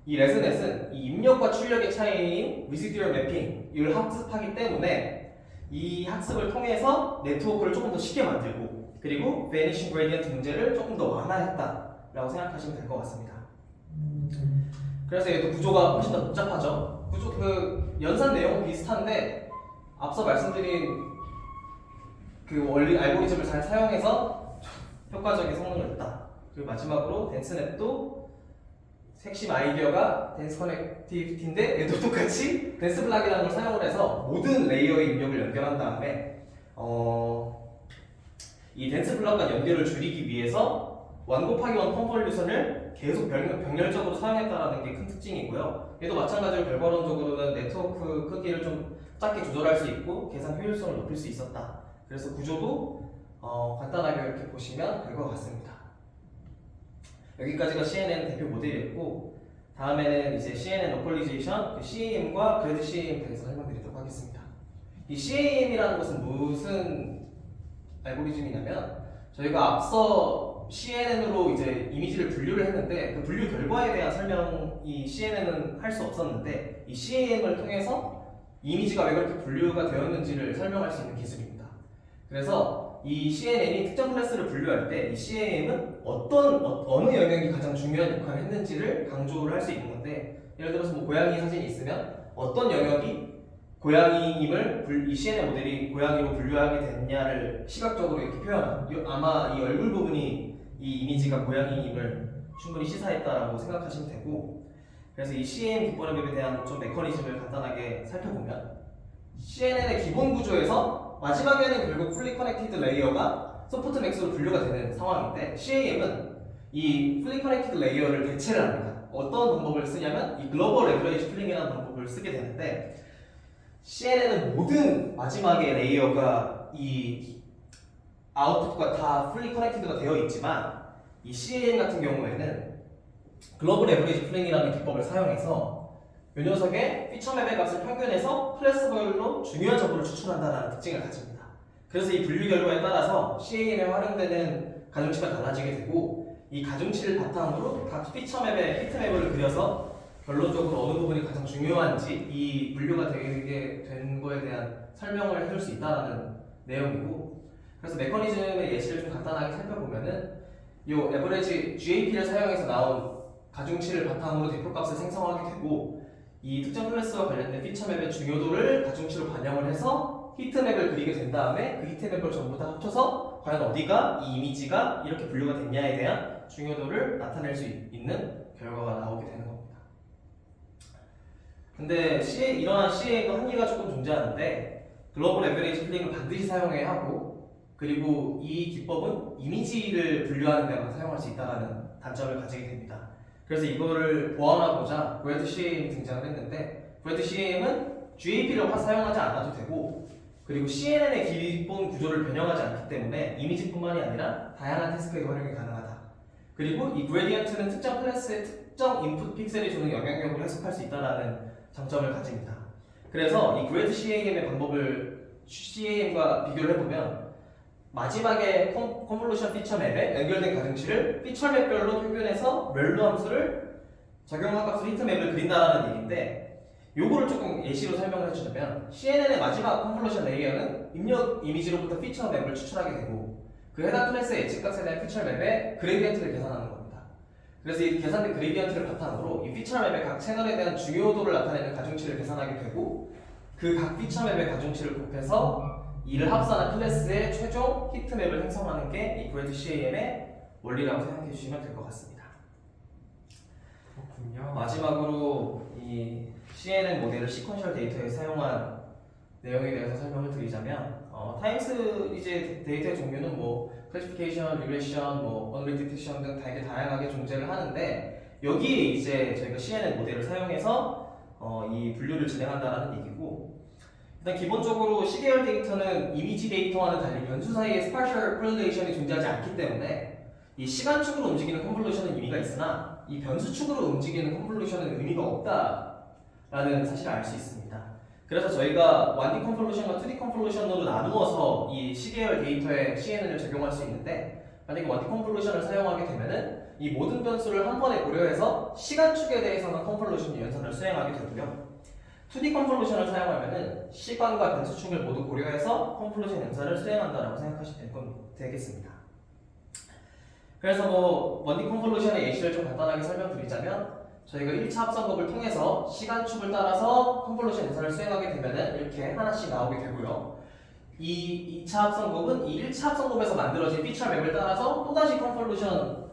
이 레슨넷은 이 입력과 출력의 차이인 residual mapping을 학습하기 때문에 이 학습을 통해서 네트워크를 조금 더 쉽게 만들고 그리고 vanishing gradient 문제를 조금 더 완화했다라고 생각하시면 될 것 같습니다. 그래서 얘도 구조가 훨씬 더 복잡하죠. 그 연산 내용은 비슷한데 앞서 말씀드린 그 원리 알고리즘을 잘 사용해서 효과적인 성능을 냈다. 그리고 마지막으로 댄스넷도 핵심 아이디어가 댄스 커넥티비티인데 얘도 똑같이 댄스 블락이라는 걸 사용을 해서 모든 레이어의 입력을 연결한 다음에 이 댄스 블락과 연결을 줄이기 위해서 1 곱하기 1 컨볼루션을 계속 병렬적으로 사용했다는 게 큰 특징이고요. 얘도 마찬가지로 결과론적으로는 네트워크 크기를 좀 작게 조절할 수 있고 계산 효율성을 높일 수 있었다. 그래서 구조도 간단하게 이렇게 보시면 될 것 같습니다. 여기까지가 CNN 대표 모델이었고 다음에는 이제 CNN 로컬리제이션, CAM과 그래드 CAM에 대해서 설명드리도록 하겠습니다. 이 CAM이라는 것은 무슨 알고리즘이냐면 저희가 앞서 CNN으로 이제 이미지를 분류를 했는데 그 분류 결과에 대한 설명이 CNN은 할 수 없었는데 이 CAM을 통해서 이미지가 왜 그렇게 분류가 되었는지를 설명할 수 있는 기술입니다. 그래서 이 CNN이 특정 클래스를 분류할 때 이 CAM은 어느 영역이 가장 중요한 역할을 했는지를 강조를 할 수 있는 건데 예를 들어서 뭐 고양이 사진이 있으면 어떤 영역이 고양이임을 이 CNN 모델이 고양이로 분류하게 됐냐를 시각적으로 이렇게 표현한 아마 이 얼굴 부분이 이 이미지가 고양이임을 충분히 시사했다라고 생각하시면 되고 그래서 이 CAM 기법에 대한 좀 메커니즘을 간단하게 살펴보면 CNN의 기본 구조에서 마지막에는 결국 풀리 커넥티드 레이어가 소프트 맥스로 분류가 되는 상황인데 CAM은 이 풀리 커넥티드 레이어를 대체를 합니다. 어떤 방법을 쓰냐면 이 글로벌 에버리지 플링이라는 방법을 쓰게 되는데 CNN은 모든 마지막에 레이어가 이 아웃풋과 다 풀리 커넥티드가 되어 있지만 이 CAM 같은 경우에는 글로벌 에버리지 플링이라는 기법을 사용해서 이 녀석의 피처 맵의 값을 평균해서 클래스별로 중요한 정보를 추출한다는 특징을 가집니다. 그래서 이 분류 결과에 따라서 CAM에 활용되는 가중치가 달라지게 되고 이 가중치를 바탕으로 각 피처 맵의 히트맵을 그려서 결론적으로 어느 부분이 가장 중요한지 이 분류가 되게 된 거에 대한 설명을 해줄 수 있다는 내용이고 그래서 메커니즘의 예시를 좀 간단하게 살펴보면은 이 에버리지 GAP를 사용해서 나온 가중치를 바탕으로 대표값을 생성하게 되고 이 특정 클래스와 관련된 피처맵의 중요도를 가중치로 반영을 해서 히트맵을 그리게 된 다음에 그 히트맵을 전부 다 합쳐서 과연 어디가 이 이미지가 이렇게 분류가 됐냐에 대한 중요도를 나타낼 수 있는 결과가 나오게 되는 겁니다. 근데 이러한 CA도 한계가 조금 존재하는데 글로벌 에버리지 플링을 반드시 사용해야 하고 그리고 이 기법은 이미지를 분류하는 데만 사용할 수 있다는 단점을 가지게 됩니다. 그래서 이거를 보완하고자 브레드 CAM이 등장을 했는데 브레드 CAM은 GAP를 사용하지 않아도 되고 그리고 CNN의 기본 구조를 변형하지 않기 때문에 이미지뿐만이 아니라 다양한 태스크에도 활용이 가능하다. 그리고 이 그레디언트는 특정 클래스의 특정 인풋 픽셀이 주는 영향력을 해석할 수 있다는 장점을 가집니다. 그래서 이 그레드 CAM의 방법을 CAM과 비교를 해보면 마지막에 컨볼루션 피처 맵에 연결된 가중치를 피처 맵별로 표현해서 렐로 함수를 적용한 값으로 히트 맵을 그린다라는 얘기인데 요거를 조금 예시로 설명을 해주자면 CNN의 마지막 컨볼루션 레이어는 입력 이미지로부터 피처 맵을 추출하게 되고 그 해당 클래스의 예측값에 대한 피처 맵의 그레디언트를 계산하는 겁니다. 그래서 이 계산된 그레디언트를 바탕으로 이 피처 맵의 각 채널에 대한 중요도를 나타내는 가중치를 계산하게 되고 그 각 피처 맵의 가중치를 곱해서 이를 합산한 클래스의 최종 히트맵을 형성하는 게 이 그레드 CAM의 원리라고 생각해 주시면 될 것 같습니다. 그렇군요. 마지막으로 이 CNN 모델을 시퀀셜 데이터에 사용한 내용에 대해서 설명을 드리자면 타임 시리즈 데이터의 종류는 뭐 클래시피케이션, 리그레션, 뭐 언리드 디텍션 등 되게 다양하게 존재를 하는데 여기에 이제 저희가 CNN 모델을 사용해서 이 분류를 진행한다는 얘기고 일단 기본적으로 시계열 데이터는 이미지 데이터와는 달리 변수 사이에 스파셜 코릴레이션이 존재하지 않기 때문에 이 시간축으로 움직이는 컨볼루션은 의미가 있으나 이 변수축으로 움직이는 컨볼루션은 의미가 없다라는 사실을 알 수 있습니다. 그래서 저희가 1D 컨볼루션과 2D 컨볼루션으로 나누어서 이 시계열 데이터에 CNN을 적용할 수 있는데 만약에 1D 컨볼루션을 사용하게 되면은 이 모든 변수를 한 번에 고려해서 시간축에 대해서는 컨볼루션 연산을 수행하게 되고요. 2D 컨볼루션을 사용하면은 시간과 변수축을 모두 고려해서 컨볼루션 연산을 수행한다라고 생각하시면 되겠습니다. 그래서 뭐 1D 컨볼루션의 예시를 좀 간단하게 설명드리자면 저희가 1차 합성법을 통해서 시간축을 따라서 컨볼루션 연산을 수행하게 되면은 이렇게 하나씩 나오게 되고요. 이 2차 합성법은 이 1차 합성법에서 만들어진 피처 맵을 따라서 또다시 컨볼루션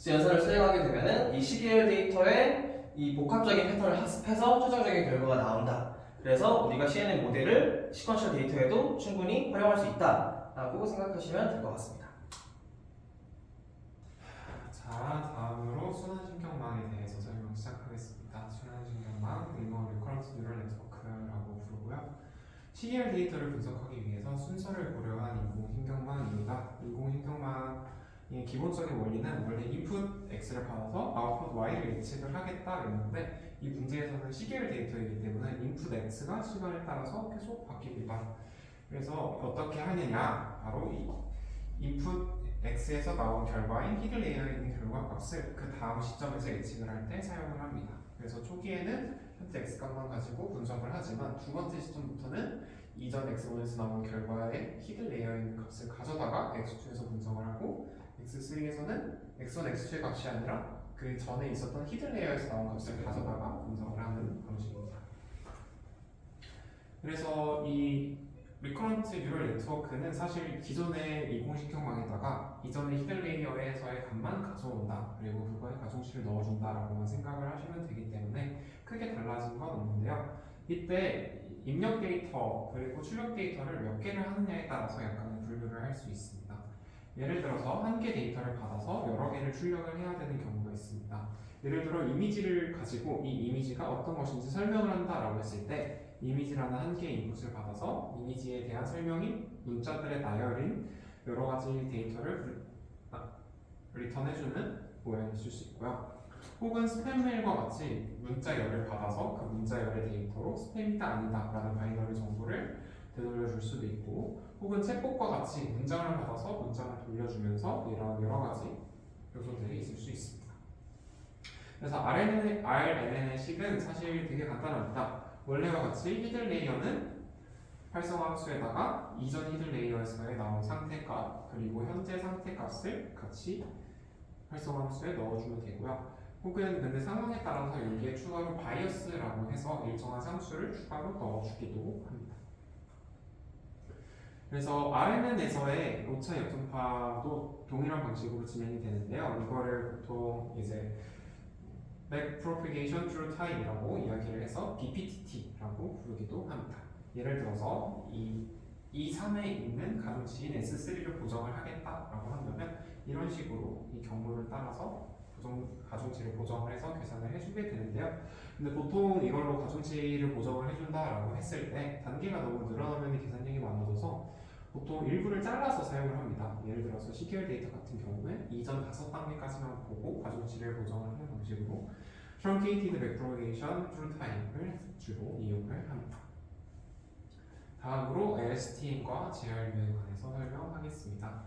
연산을 수행하게 되면은 이 시계열 데이터에 이 복합적인 패턴을 학습해서 최종적인 결과가 나온다. 그래서 우리가 CNN 모델을 시퀀셜 데이터에도 충분히 활용할 수 있다라고 생각하시면 될 것 같습니다. 자, 다음으로 순환신경망에 대해서 설명 시작하겠습니다. 순환신경망, 리머 리커런스 뉴럴 네트워크라고 부르고요. 시계열 데이터를 분석하기 위해서 순서를 고려한 인공신경망입니다. 인공신경망의 기본적인 원리는 원래 인풋 X를 받아서 아웃풋 Y를 예측을 하겠다였는데 이 문제에서는 시계열 데이터이기 때문에 인풋 X가 시간에 따라서 계속 바뀝니다. 그래서 어떻게 하느냐, 바로 이 인풋 X에서 나온 결과인 히든 레이어에 있는 결과값을 그 다음 시점에서 예측을 할 때 사용을 합니다. 그래서 초기에는 현재 X값만 가지고 분석을 하지만 두 번째 시점부터는 이전 X1에서 나온 결과의 히든 레이어에 있는 값을 가져다가 X2에서 분석을 하고 X3에서는 X1, X2의 값이 아니라 그 전에 있었던 히든 레이어에서 나온 값을 가져다가 분석을 하는 방식입니다. 그래서 이 리커런트 뉴럴 네트워크는 사실 기존의 인공신경망에다가 이전의 히든 레이어에서의 값만 가져온다, 그리고 그거에 가중치를 넣어준다라고만 생각을 하시면 되기 때문에 크게 달라진 건 없는데요. 이때 입력 데이터 그리고 출력 데이터를 몇 개를 하느냐에 따라서 약간의 분류를 할 수 있습니다. 예를 들어서 한 개 데이터를 받아서 여러 개를 출력을 해야 되는 경우가 있습니다. 예를 들어 이미지를 가지고 이 이미지가 어떤 것인지 설명을 한다라고 했을 때 이미지라는 한 개의 인풋을 받아서 이미지에 대한 설명인 문자들의 나열인 여러 가지 데이터를 리턴해주는 모양이 있을 수 있고요. 혹은 스팸 메일과 같이 문자열을 받아서 그 문자열의 데이터로 스팸이다 아니다 라는 바이너리 정보를 되돌려줄 수도 있고, 혹은 챗봇과 같이 문장을 받아서 문장을 돌려주면서 이런 여러 가지 요소들이 있을 수 있습니다. 그래서 RNN의 식은 사실 되게 간단합니다. 원래와 같이 히든 레이어는 활성화 함수에다가 이전 히든 레이어에서 나온 상태값 그리고 현재 상태값을 같이 활성화 함수에 넣어주면 되고요. 혹은 근데 상황에 따라서 여기에 추가로 바이어스라고 해서 일정한 상수를 추가로 넣어주기도 합니다. 그래서 RNN에서의 오차 역전파도 동일한 방식으로 진행이 되는데요. 이거를 보통 이제 Backpropagation Through Time이라고 이야기를 해서 BPTT라고 부르기도 합니다. 예를 들어서 이 이 3에 있는 가중치인 S3를 보정을 하겠다라고 한다면 이런 식으로 이 경로를 따라서 가중치를 보정을 해서 계산을 해주게 되는데요. 근데 보통 이걸로 가중치를 보정을 해준다라고 했을 때 단계가 너무 늘어나면 계산량이 많아져서 보통 일부를 잘라서 사용을 합니다. 예를 들어서 CQL 데이터 같은 경우는 이전 5단계까지만 보고 가중치를 보정을 하는 방식으로 Truncated Backpropagation Through Time을 주로 이용을 합니다. 다음으로 LSTM과 GRU에 관해서 설명하겠습니다.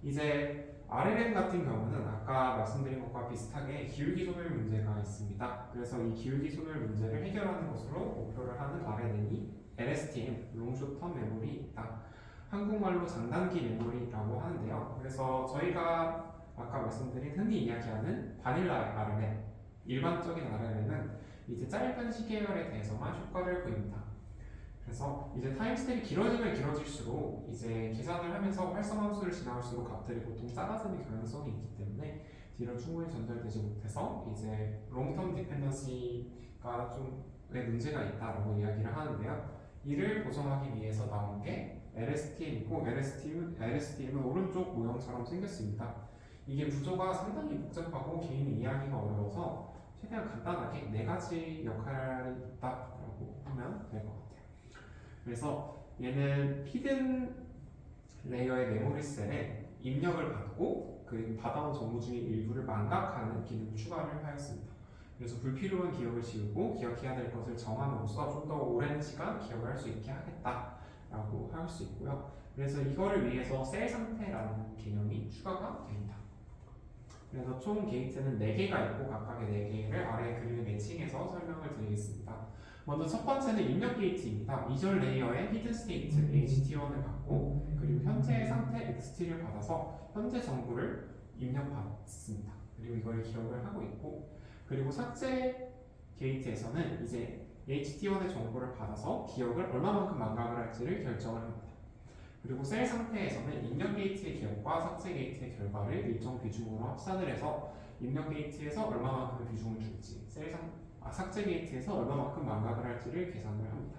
이제 RLM 같은 경우는 아까 말씀드린 것과 비슷하게 기울기 소멸 문제가 있습니다. 그래서 이 기울기 소멸 문제를 해결하는 것으로 목표를 하는 RLM이 LSTM, 롱쇼텀 메모리 있다. 한국말로 장단기 메모리라고 하는데요. 그래서 저희가 아까 말씀드린 흔히 이야기하는 바닐라 RLM, 일반적인 RLM은 이제 짧은 시계열에 대해서만 효과를 보입니다. 그래서 이제 타임 스텝이 길어지면 길어질수록 이제 계산을 하면서 활성함수를 지나갈수록 값들이 보통 작아지는 경향성이 있기 때문에 딜은 충분히 전달되지 못해서 이제 롱텀 디펜던시가 좀의 문제가 있다라고 이야기를 하는데요. 이를 보정하기 위해서 나온 게 LSTM이고 LSTM은 오른쪽 모형처럼 생겼습니다. 이게 구조가 상당히 복잡하고 개인이 이해하기가 어려워서 최대한 간단하게 4가지 역할이 있다라고 하면 될 것 같아요. 그래서 얘는 히든 레이어의 메모리 셀에 입력을 받고 그 받아온 정보 중에 일부를 망각하는 기능을 추가를 하였습니다. 그래서 불필요한 기억을 지우고 기억해야 될 것을 정함으로써 좀 더 오랜 시간 기억을 할 수 있게 하겠다라고 할 수 있고요. 그래서 이거를 위해서 셀 상태라는 개념이 추가가 됩니다. 그래서 총 게이트는 4개가 있고 각각의 4개를 아래 그림에 매칭해서 설명을 드리겠습니다. 먼저 첫 번째는 입력 게이트입니다. 이전 레이어의 히든 스테이트 HT1을 받고 그리고 현재 상태 XT를 받아서 현재 정보를 입력받습니다. 그리고 이걸 기억을 하고 있고 그리고 삭제 게이트에서는 이제 HT1의 정보를 받아서 기억을 얼마만큼 망각을 할지를 결정을 합니다. 그리고 셀 상태에서는 입력 게이트의 기억과 삭제 게이트의 결과를 일정 비중으로 합산을 해서 입력 게이트에서 얼마만큼 비중을 줄지 삭제 게이트에서 얼마만큼 망각을 할지를 계산을 합니다.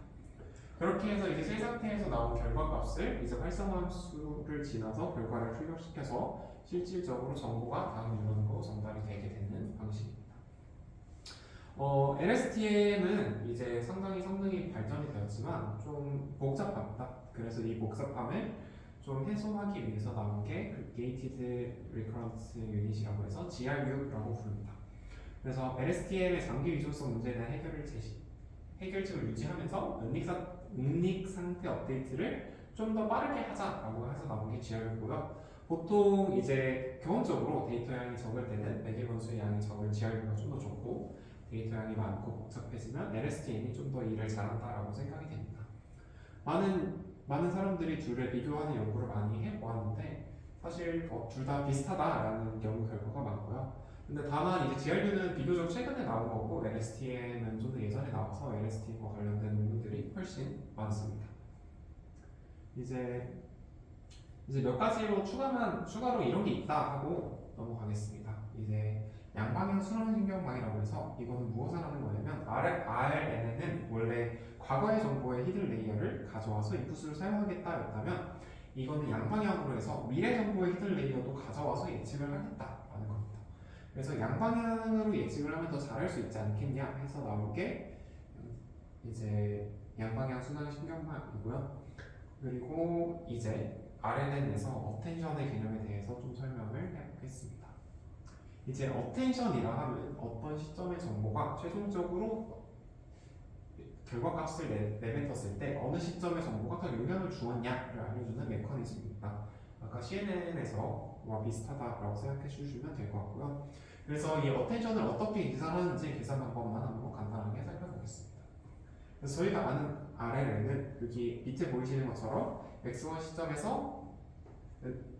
그렇게 해서 이제 셀 상태에서 나온 결과값을 이제 활성함수를 지나서 결과를 출력시켜서 실질적으로 정보가 다음 뉴런으로 전달이 되게 되는 방식입니다. LSTM은 이제 상당히 성능이 발전이 되었지만 좀 복잡합니다. 그래서 이 복잡함을 좀 해소하기 위해서 나온 게 그 Gated Recurrent Unit이라고 해서 GRU라고 부릅니다. 그래서 LSTM의 장기 위조성 문제에 대한 해결책을 유지하면서 응립 상태 업데이트를 좀 더 빠르게 하자라고 해서 나온 게 GRU고요. 보통 이제 기본적으로 데이터 양이 적을 때는 매개 변수의 양이 적을 GRU가 좀 더 좋고 데이터 양이 많고 복잡해지면 LSTM이 좀 더 일을 잘한다라고 생각이 됩니다. 많은 사람들이 둘을 비교하는 연구를 많이 해보았는데 사실 둘 다 비슷하다라는 연구 결과가 많고요. 근데 다만 이제 GRU는 비교적 최근에 나온 거고 LSTM은 좀 더 예전에 나와서 LSTM과 관련된 논문들이 훨씬 많습니다. 이제 몇 가지로 추가로 이런 게 있다 하고 넘어가겠습니다. 이제 양방향 순환 신경망이라고 해서 이거는 무엇을 하는 거냐면 RLN에는 원래 과거의 정보의 히든 레이어를 가져와서 인풋으로 사용하겠다였다면 이거는 양방향으로 해서 미래 정보의 히든 레이어도 가져와서 예측을 하겠다라는 겁니다. 그래서 양방향으로 예측을 하면 더 잘할 수 있지 않겠냐 해서 나온 게 이제 양방향 순환 신경망이고요. 그리고 이제 RNN에서 어텐션의 개념에 대해서 좀 설명을 해보겠습니다. 이제 어텐션이라 하면 어떤 시점의 정보가 최종적으로 결과값을 내뱉었을 때 어느 시점의 정보가 더 영향을 주었냐를 알려주는 메커니즘입니다. 아까 CNN에서와 비슷하다라고 생각해 주시면 될 것 같고요. 그래서 이 어텐션을 어떻게 계산하는지 계산 방법만 한번 간단하게 살펴보겠습니다. 그래서 저희가 아는 RLN은 여기 밑에 보이시는 것처럼 x1 시점에서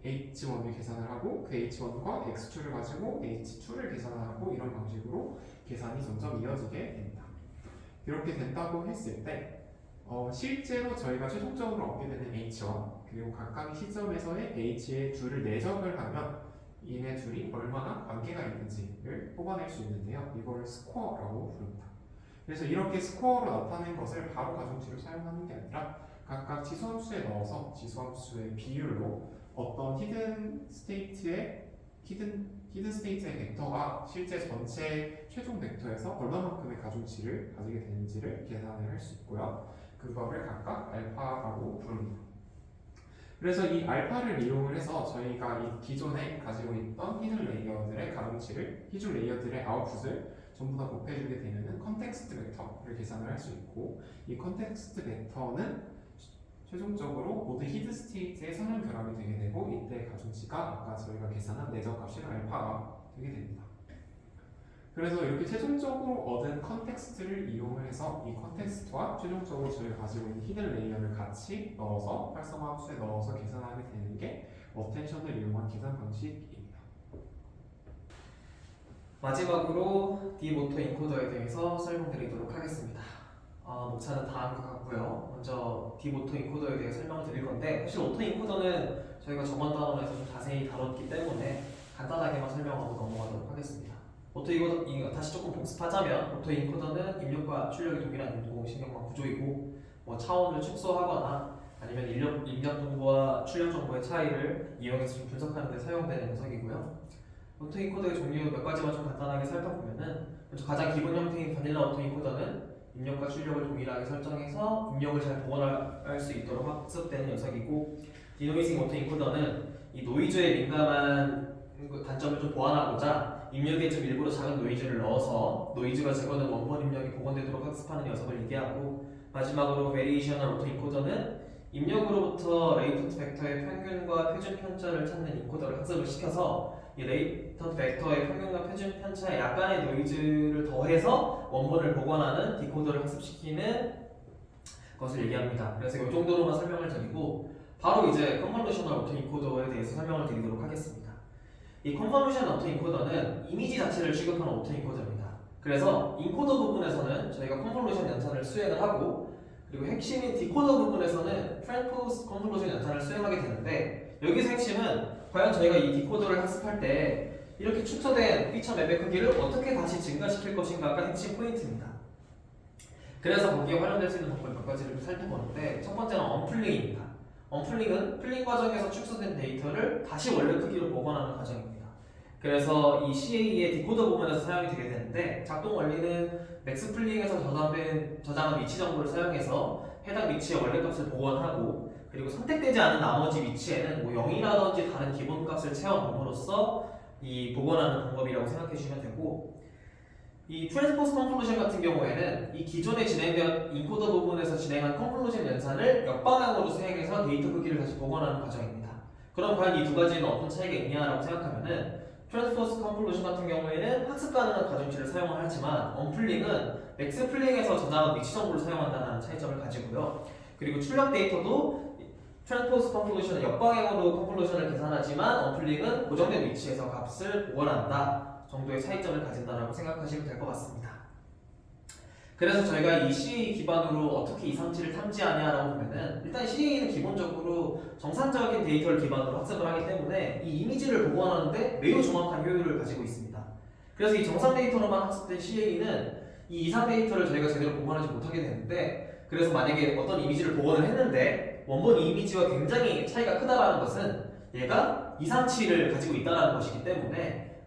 h1을 계산을 하고 그 h1과 x2를 가지고 h2를 계산하고 이런 방식으로 계산이 점점 이어지게 됩니다. 이렇게 된다고 했을 때 실제로 저희가 최종적으로 얻게 되는 h1 그리고 각각의 시점에서의 h의 둘을 내적을 하면 이네 둘이 얼마나 관계가 있는지를 뽑아낼 수 있는데요. 이걸 스코어라고 부릅니다. 그래서 이렇게 스코어로 나타낸 것을 바로 가중치로 사용하는 게 아니라 각각 지수함수에 넣어서 지수함수의 비율로 어떤 히든 스테이트의 벡터가 실제 전체 최종 벡터에서 얼마만큼의 가중치를 가지게 되는지를 계산을 할 수 있고요. 그거를 각각 알파라고 부릅니다. 그래서 이 알파를 이용을 해서 저희가 이 기존에 가지고 있던 히든 레이어들의 가중치를, 히든 레이어들의 아웃풋을 전부 다 곱해주게 되면은 컨텍스트 벡터를 계산을 할 수 있고, 이 컨텍스트 벡터는 최종적으로 모든 히드 스테이트의 선형 결합이 되게 되고, 이때 가중치가 아까 저희가 계산한 내적값인 알파가 되게 됩니다. 그래서 이렇게 최종적으로 얻은 컨텍스트를 이용을 해서 이 컨텍스트와 최종적으로 저희가 가지고 있는 히든 레이어를 같이 넣어서 활성화 함수에 넣어서 계산하게 되는 게 어텐션을 이용한 계산 방식입니다. 마지막으로 디모터 인코더에 대해서 설명드리도록 하겠습니다. 목차는 다음과 같고요. 먼저 디모터 인코더에 대해 설명을 드릴 건데, 사실 오토 인코더는 저희가 저번 단원에서 좀 자세히 다뤘기 때문에 간단하게만 설명하고 넘어가도록 하겠습니다. 오토 이거 다시 조금 복습하자면, 오토 인코더는 입력과 출력이 동일한 인공신경망 구조이고, 차원을 축소하거나 아니면 입력 정보와 출력 정보의 차이를 이용해서 좀 분석하는 데 사용되는 녀석이고요. 오토 인코더의 종류 몇 가지만 좀 간단하게 살펴보면은, 먼저 가장 기본 형태인 바닐라 오토 인코더는 입력과 출력을 동일하게 설정해서 입력을 잘 복원할 수 있도록 학습되는 녀석이고, 디노이징 오토 인코더는 이 노이즈에 민감한 단점을 좀 보완하고자 입력에 좀 일부러 작은 노이즈를 넣어서 노이즈가 제거된 원본 입력이 복원되도록 학습하는 녀석을 얘기하고, 마지막으로 베리에이셔널 오토 인코더는 입력으로부터 레이턴트 벡터의 평균과 표준 편차를 찾는 인코더를 학습을 시켜서 이 레이턴트 벡터의 평균과 표준 편차에 약간의 노이즈를 더해서 원본을 복원하는 디코더를 학습시키는 것을 얘기합니다. 그래서 이 정도로만 설명을 드리고 바로 이제 컨볼루셔널 오토 인코더에 대해서 설명을 드리도록 하겠습니다. 이 컨볼루셔널 오토 인코더는 이미지 자체를 취급하는 오토 인코더입니다. 그래서 인코더 부분에서는 저희가 컨볼루션 연산을 수행을 하고, 그리고 핵심인 디코더 부분에서는 트랜스포즈 컨볼루션 연산을 수행하게 되는데, 여기서 핵심은 과연 저희가 이 디코더를 학습할 때 이렇게 축소된 피처 맵의 크기를 어떻게 다시 증가시킬 것인가가 핵심 포인트입니다. 그래서 거기에 활용될 수 있는 방법 몇 가지를 살펴보는데, 첫 번째는 언플링입니다. 언플링은 플링 과정에서 축소된 데이터를 다시 원래 크기로 복원하는 과정입니다. 그래서 이 CA의 디코더 부분에서 사용이 되게 되는데, 작동 원리는 맥스 플링에서 저장한 위치 정보를 사용해서 해당 위치의 원래 값을 복원하고, 그리고 선택되지 않은 나머지 위치에는 0이라든지 다른 기본값을 채워넣음으로써 이 복원하는 방법이라고 생각해 주시면 되고, 이 트랜스포즈 컨클루션 같은 경우에는 이 기존에 진행된 인코더 부분에서 진행한 컨클루션 연산을 역방향으로 수행해서 데이터 크기를 다시 복원하는 과정입니다. 그럼 과연 이 두 가지는 어떤 차이가 있냐라고 생각하면은, 트랜스포즈 컨클루션 같은 경우에는 학습 가능한 가중치를 사용을 하지만 언플링은 맥스 플링에서 저장한 위치 정보를 사용한다는 차이점을 가지고요. 그리고 출력 데이터도 트랜스포즈 컨클루션은 역방향으로 컨클루션을 계산하지만 언플링은 고정된 위치에서 값을 복원한다 정도의 차이점을 가진다라고 생각하시면 될 것 같습니다. 그래서 저희가 이 CA 기반으로 어떻게 이상치를 탐지하냐라고 보면은, 일단 CA는 기본적으로 정상적인 데이터를 기반으로 학습을 하기 때문에 이 이미지를 복원하는데 매우 정확한 효율을 가지고 있습니다. 그래서 이 정상 데이터로만 학습된 CA는 이 이상 데이터를 저희가 제대로 복원하지 못하게 되는데, 그래서 만약에 어떤 이미지를 복원을 했는데 원본 이미지와 굉장히 차이가 크다라는 것은 얘가 이상치를 가지고 있다는 것이기 때문에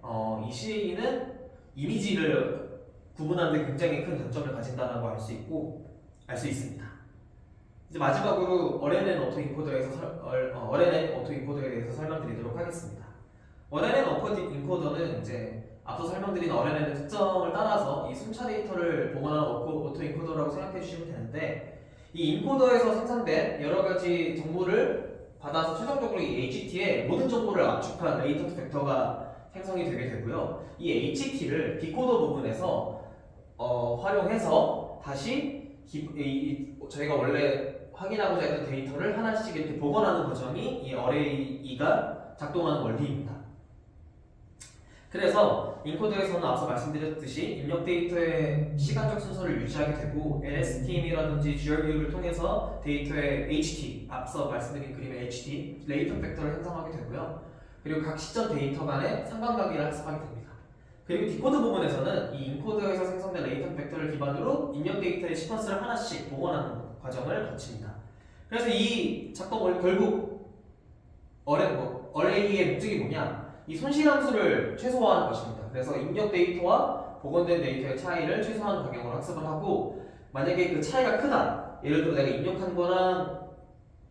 이 CA는 이미지를 구분하는 데 굉장히 큰 장점을 가진다라고 알 수 있습니다. 이제 마지막으로 RNN 오토 인코더에 대해서 설명드리도록 하겠습니다. RNN 오토 인코더는 이제 앞서 설명드린 RNN의 특성을 따라서 이 순차 데이터를 복원하는 오토 인코더라고 생각해 주시면 되는데, 이 인코더에서 생성된 여러 가지 정보를 받아서 최종적으로 이 HT에 모든 정보를 압축한 레이턴트 벡터가 생성이 되게 되고요. 이 HT를 디코더 부분에서 활용해서 다시 저희가 원래 확인하고자 했던 데이터를 하나씩 이렇게 복원하는 과정이 이 어레이가 작동하는 원리입니다. 그래서 인코더에서는 앞서 말씀드렸듯이 입력 데이터의 시간적 순서를 유지하게 되고, LSTM이라든지 GRU를 통해서 데이터의 HT, 앞서 말씀드린 그림의 HT, 레이턴트 벡터를 형성하게 되고요. 그리고 각 시점 데이터 간의 상관관계를 학습하게 됩니다. 그리고 디코더 부분에서는 이 인코더에서 생성된 레이턴트 벡터를 기반으로 입력 데이터의 시퀀스를 하나씩 복원하는 과정을 거칩니다. 그래서 이 작동을 결국 어레이의 목적이 뭐냐? 이 손실함수를 최소화하는 것입니다. 그래서 입력 데이터와 복원된 데이터의 차이를 최소화하는 방향으로 학습을 하고, 만약에 그 차이가 크다. 예를 들어 내가 입력한 거랑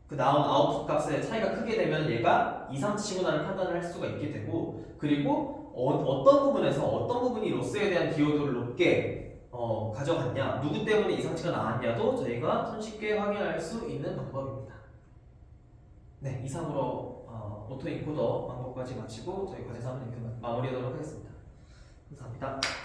그 나온 아웃풋 값의 차이가 크게 되면 얘가 이상치구나를 판단을 할 수가 있게 되고, 그리고 어떤 부분에서 어떤 부분이 로스에 대한 기여도를 높게 가져갔냐, 누구 때문에 이상치가 나왔냐도 저희가 손쉽게 확인할 수 있는 방법입니다. 네, 이상으로 오토 인코더 방법까지 마치고 저희 과제 3은 이렇게 마무리하도록 하겠습니다. 감사합니다.